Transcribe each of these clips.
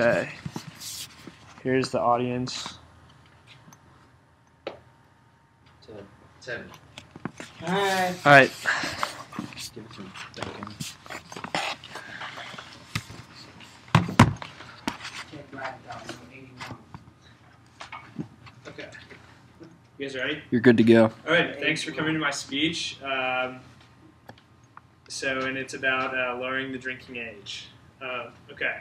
Okay. Here's the audience. 10. All right. Give it some bacon. Okay. You guys ready? You're good to go. All right. Thanks for coming to my speech. And it's about lowering the drinking age. Okay.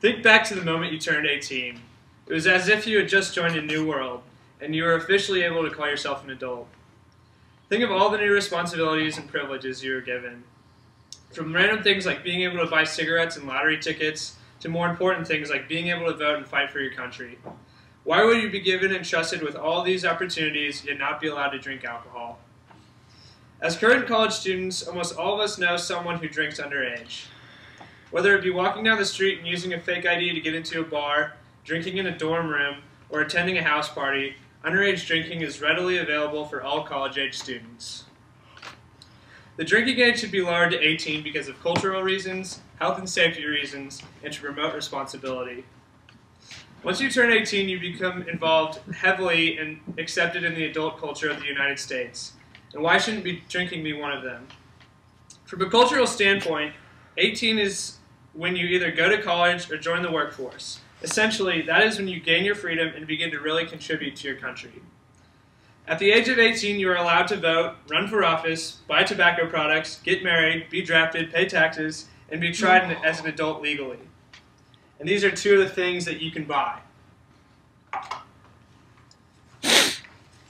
Think back to the moment you turned 18. It was as if you had just joined a new world, and you were officially able to call yourself an adult. Think of all the new responsibilities and privileges you were given. From random things like being able to buy cigarettes and lottery tickets, to more important things like being able to vote and fight for your country. Why would you be given and trusted with all these opportunities, yet not be allowed to drink alcohol? As current college students, almost all of us know someone who drinks underage. Whether it be walking down the street and using a fake ID to get into a bar, drinking in a dorm room, or attending a house party, underage drinking is readily available for all college-age students. The drinking age should be lowered to 18 because of cultural reasons, health and safety reasons, and to promote responsibility. Once you turn 18, you become involved heavily and accepted in the adult culture of the United States. And why shouldn't drinking be one of them? From a cultural standpoint, 18 is when you either go to college or join the workforce. Essentially, that is when you gain your freedom and begin to really contribute to your country. At the age of 18, you are allowed to vote, run for office, buy tobacco products, get married, be drafted, pay taxes, and be tried as an adult legally. And these are two of the things that you can buy.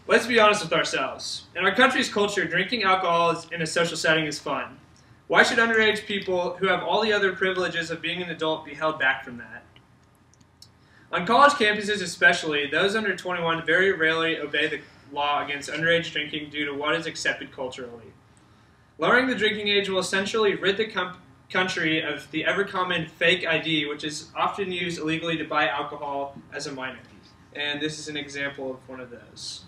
Let's be honest with ourselves. In our country's culture, drinking alcohol in a social setting is fun. Why should underage people who have all the other privileges of being an adult be held back from that? On college campuses especially, those under 21 very rarely obey the law against underage drinking due to what is accepted culturally. Lowering the drinking age will essentially rid the country of the ever-common fake ID, which is often used illegally to buy alcohol as a minor. And this is an example of one of those.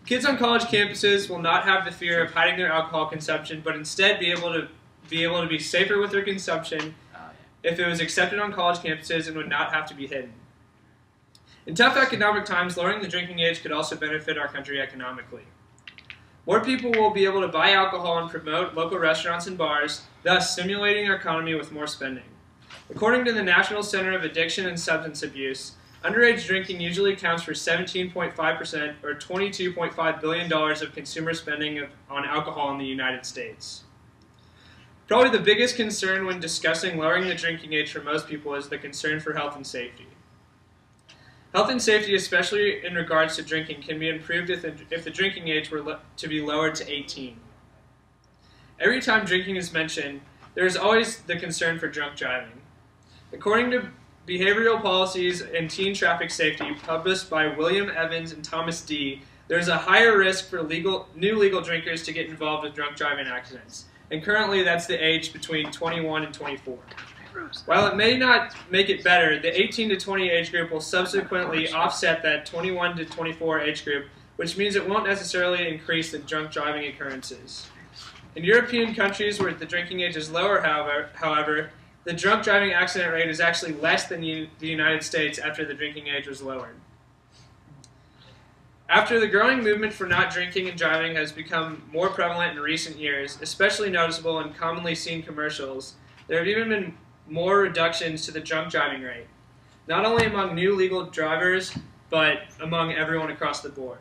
Kids on college campuses will not have the fear of hiding their alcohol consumption, but instead be able to be safer with their consumption if it was accepted on college campuses and would not have to be hidden. In tough economic times, lowering the drinking age could also benefit our country economically. More people will be able to buy alcohol and promote local restaurants and bars, thus stimulating our economy with more spending. According to the National Center of Addiction and Substance Abuse, underage drinking usually accounts for 17.5% or $22.5 billion of consumer spending on alcohol in the United States. Probably the biggest concern when discussing lowering the drinking age for most people is the concern for health and safety. Health and safety, especially in regards to drinking, can be improved if the drinking age were to be lowered to 18. Every time drinking is mentioned, there is always the concern for drunk driving. According to Behavioral Policies and Teen Traffic Safety, published by William Evans and Thomas D., there is a higher risk for new legal drinkers to get involved with drunk driving accidents. And currently that's the age between 21 and 24. While it may not make it better, the 18 to 20 age group will subsequently offset that 21 to 24 age group, which means it won't necessarily increase the drunk driving occurrences. In European countries where the drinking age is lower, however, the drunk driving accident rate is actually less than the United States after the drinking age was lowered. After the growing movement for not drinking and driving has become more prevalent in recent years, especially noticeable in commonly seen commercials, there have even been more reductions to the drunk driving rate, not only among new legal drivers, but among everyone across the board.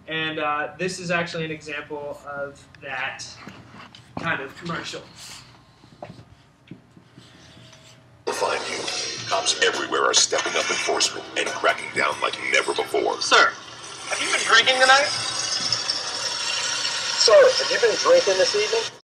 And this is actually an example of that kind of commercial. We'll find you. Cops everywhere are stepping up enforcement and cracking down like never before. Sir, have you been drinking tonight? Sir, have you been drinking this evening?